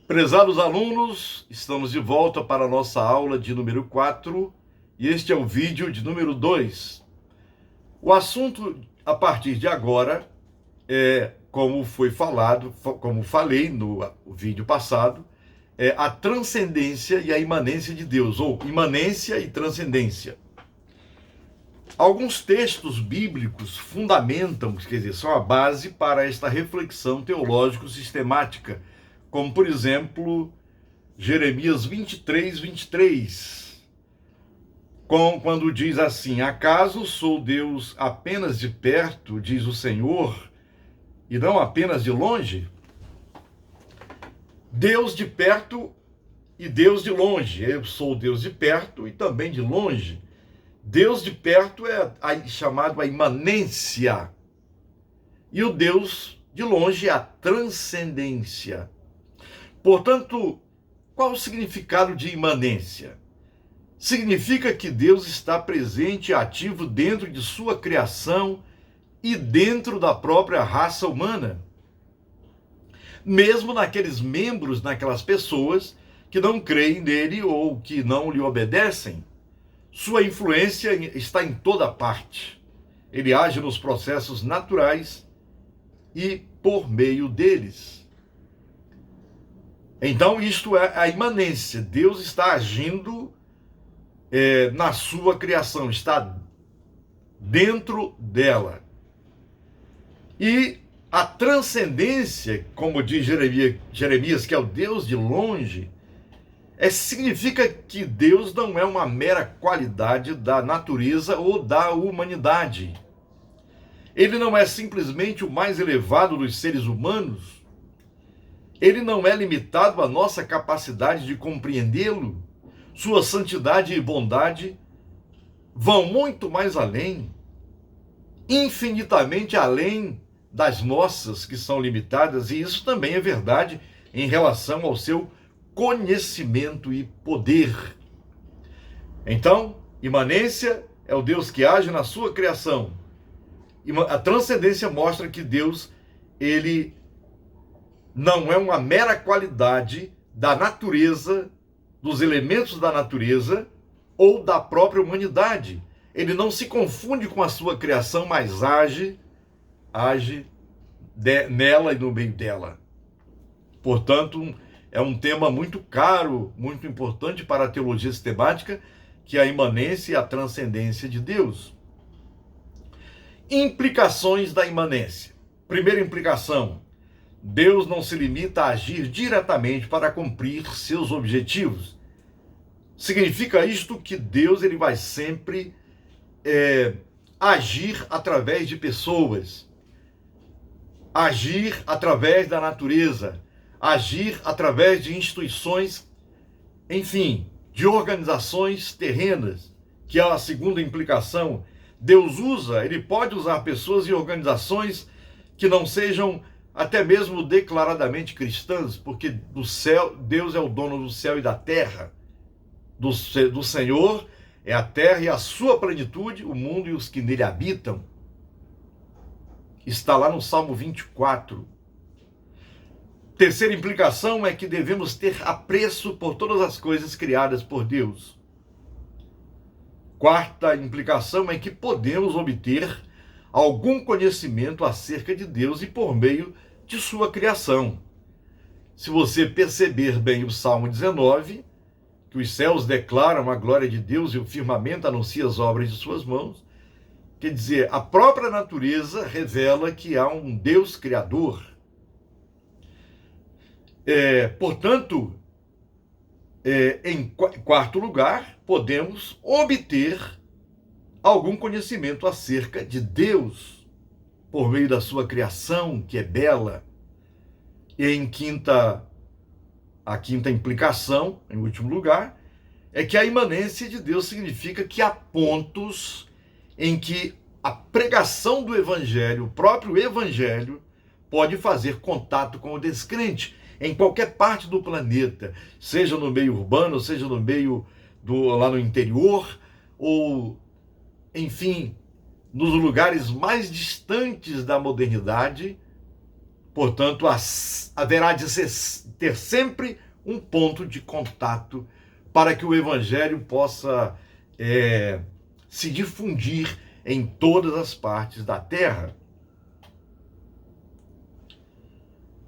Prezados alunos, estamos de volta para a nossa aula de número 4 e este é o vídeo de número 2. O assunto a partir de agora é, como foi falado, como falei no vídeo passado, é a transcendência e a imanência de Deus, ou imanência e transcendência. Alguns textos bíblicos fundamentam, quer dizer, são a base para esta reflexão teológico-sistemática, como, por exemplo, Jeremias 23, quando diz assim: acaso sou Deus apenas de perto, diz o Senhor, e não apenas de longe? Deus de perto e Deus de longe. Eu sou Deus de perto e também de longe. Deus de perto é chamado a imanência, e o Deus de longe é a transcendência. Portanto, qual o significado de imanência? Significa que Deus está presente e ativo dentro de sua criação e dentro da própria raça humana. Mesmo naqueles membros, naquelas pessoas que não creem nele ou que não lhe obedecem. Sua influência está em toda parte. Ele age nos processos naturais e por meio deles. Então, isto é a imanência. Deus está agindo na sua criação, está dentro dela. E a transcendência, como diz Jeremias, que é o Deus de longe, significa que Deus não é uma mera qualidade da natureza ou da humanidade. Ele não é simplesmente o mais elevado dos seres humanos. Ele não é limitado à nossa capacidade de compreendê-lo. Sua santidade e bondade vão muito mais além, infinitamente além das nossas, que são limitadas, e isso também é verdade em relação ao seu conhecimento e poder. Então, imanência é o Deus que age na sua criação. A transcendência mostra que Deus, ele não é uma mera qualidade da natureza, dos elementos da natureza ou da própria humanidade. Ele não se confunde com a sua criação, mas age nela e no meio dela. Portanto, é um tema muito caro, muito importante para a teologia sistemática, que é a imanência e a transcendência de Deus. Implicações da imanência. Primeira implicação: Deus não se limita a agir diretamente para cumprir seus objetivos. Significa isto que Deus ele vai sempre agir através de pessoas, agir através da natureza, agir através de instituições, enfim, de organizações terrenas, que é a segunda implicação. Deus ele pode usar pessoas e organizações que não sejam até mesmo declaradamente cristãs, porque do céu, Deus é o dono do céu e da terra. Do Senhor é a terra e a sua plenitude, o mundo e os que nele habitam. Está lá no Salmo 24. Terceira implicação é que devemos ter apreço por todas as coisas criadas por Deus. Quarta implicação é que podemos obter algum conhecimento acerca de Deus e por meio de sua criação. Se você perceber bem o Salmo 19, que os céus declaram a glória de Deus e o firmamento anuncia as obras de suas mãos, quer dizer, a própria natureza revela que há um Deus criador. Portanto, em quarto lugar, podemos obter algum conhecimento acerca de Deus por meio da sua criação, que é bela. E a quinta implicação, em último lugar, é que a imanência de Deus significa que há pontos em que a pregação do evangelho, o próprio evangelho, pode fazer contato com o descrente em qualquer parte do planeta, seja no meio urbano, seja no meio lá no interior, ou, enfim, nos lugares mais distantes da modernidade. Portanto, haverá de ter sempre um ponto de contato para que o evangelho possa se difundir em todas as partes da terra.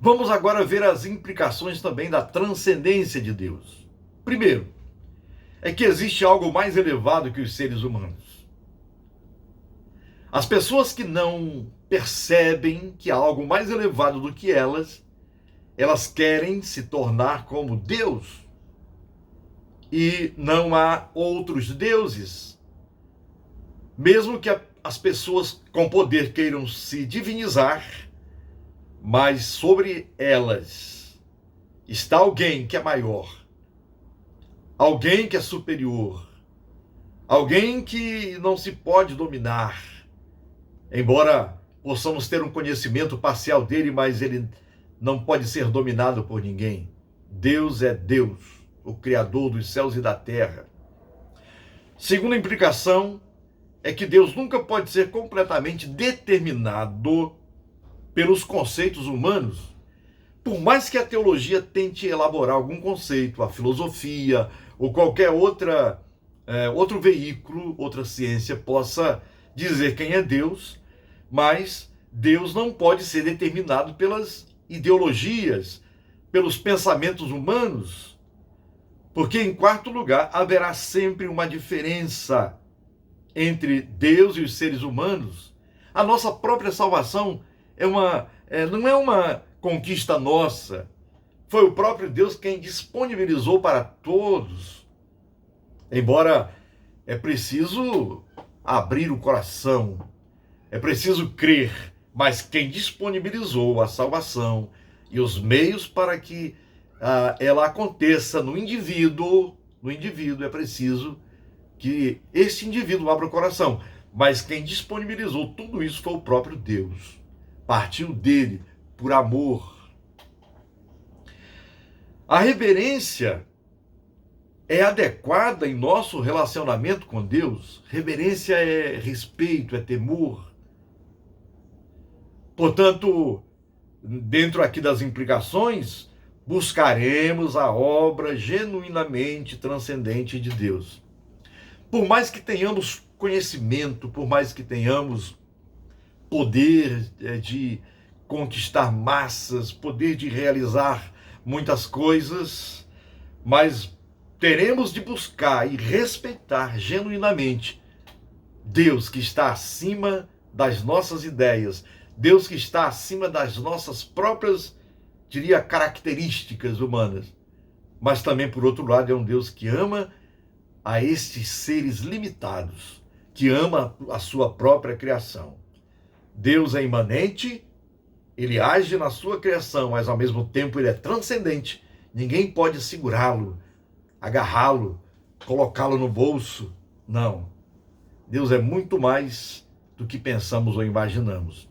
Vamos agora ver as implicações também da transcendência de Deus. Primeiro, é que existe algo mais elevado que os seres humanos. As pessoas que não percebem que há algo mais elevado do que elas querem se tornar como Deus. E não há outros deuses. Mesmo que as pessoas com poder queiram se divinizar, mas sobre elas está alguém que é maior, alguém que é superior, alguém que não se pode dominar. Embora possamos ter um conhecimento parcial dele, mas ele não pode ser dominado por ninguém. Deus é Deus, o Criador dos céus e da terra. Segunda implicação é que Deus nunca pode ser completamente determinado pelos conceitos humanos. Por mais que a teologia tente elaborar algum conceito, a filosofia ou qualquer outro veículo, outra ciência possa dizer quem é Deus, mas Deus não pode ser determinado pelas ideologias, pelos pensamentos humanos, porque, em quarto lugar, haverá sempre uma diferença entre Deus e os seres humanos. A nossa própria salvação não é uma conquista nossa. Foi o próprio Deus quem disponibilizou para todos. Embora é preciso abrir o coração, é preciso crer, mas quem disponibilizou a salvação e os meios para que ela aconteça no indivíduo, é preciso que esse indivíduo abra o coração. Mas quem disponibilizou tudo isso foi o próprio Deus. Partiu dele por amor. A reverência é adequada em nosso relacionamento com Deus. Reverência é respeito, é temor. Portanto, dentro aqui das implicações, buscaremos a obra genuinamente transcendente de Deus. Por mais que tenhamos conhecimento, por mais que tenhamos poder de conquistar massas, poder de realizar muitas coisas, mas teremos de buscar e respeitar genuinamente Deus que está acima das nossas ideias, Deus que está acima das nossas próprias, diria, características humanas. Mas também, por outro lado, é um Deus que ama a estes seres limitados, que ama a sua própria criação. Deus é imanente, ele age na sua criação, mas ao mesmo tempo ele é transcendente. Ninguém pode segurá-lo, agarrá-lo, colocá-lo no bolso. Não. Deus é muito mais do que pensamos ou imaginamos.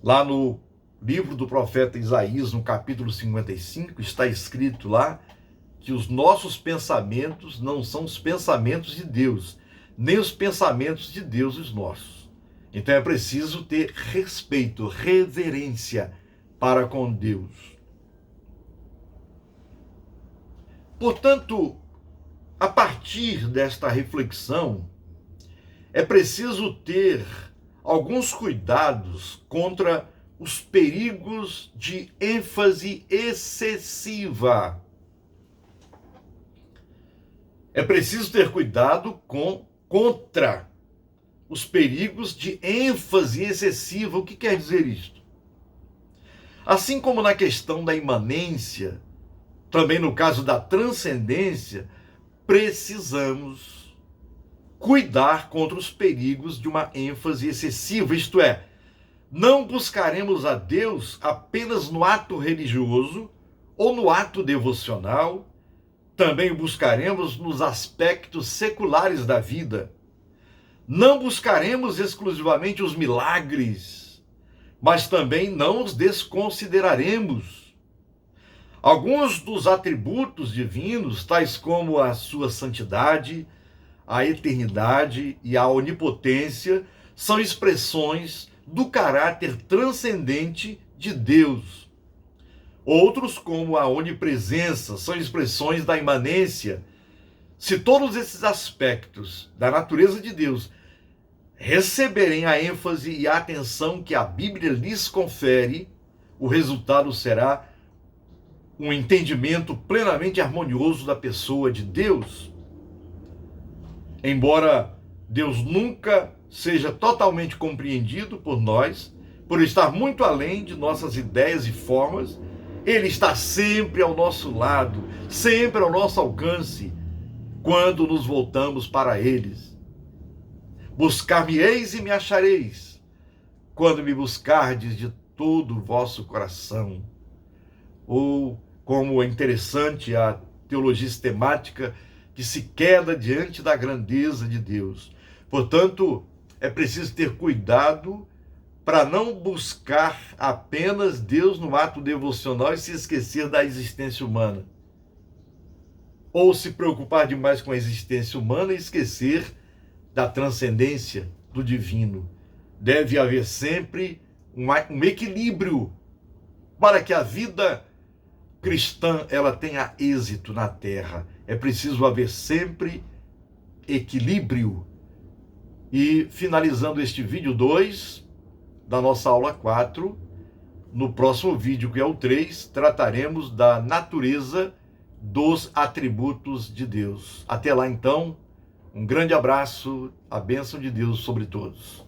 Lá no livro do profeta Isaías, no capítulo 55, está escrito lá que os nossos pensamentos não são os pensamentos de Deus, nem os pensamentos de Deus os nossos. Então é preciso ter respeito, reverência para com Deus. Portanto, a partir desta reflexão, é preciso ter alguns cuidados contra os perigos de ênfase excessiva. É preciso ter cuidado contra os perigos de ênfase excessiva. O que quer dizer isto? Assim como na questão da imanência, também no caso da transcendência, precisamos cuidar contra os perigos de uma ênfase excessiva, isto é, não buscaremos a Deus apenas no ato religioso ou no ato devocional, também o buscaremos nos aspectos seculares da vida. Não buscaremos exclusivamente os milagres, mas também não os desconsideraremos. Alguns dos atributos divinos, tais como a sua santidade, a eternidade e a onipotência, são expressões do caráter transcendente de Deus. Outros, como a onipresença, são expressões da imanência. Se todos esses aspectos da natureza de Deus receberem a ênfase e a atenção que a Bíblia lhes confere, o resultado será um entendimento plenamente harmonioso da pessoa de Deus. Embora Deus nunca seja totalmente compreendido por nós, por estar muito além de nossas ideias e formas, Ele está sempre ao nosso lado, sempre ao nosso alcance, quando nos voltamos para eles. Buscar-me-eis e me achareis, quando me buscardes de todo o vosso coração. Ou, como é interessante a teologia sistemática, que se queda diante da grandeza de Deus. Portanto, é preciso ter cuidado para não buscar apenas Deus no ato devocional e se esquecer da existência humana. Ou se preocupar demais com a existência humana e esquecer da transcendência do divino. Deve haver sempre um equilíbrio para que a vida cristã ela tenha êxito na terra. É preciso haver sempre equilíbrio. E finalizando este vídeo 2 da nossa aula 4, no próximo vídeo, que é o 3, trataremos da natureza dos atributos de Deus. Até lá então, um grande abraço, a bênção de Deus sobre todos.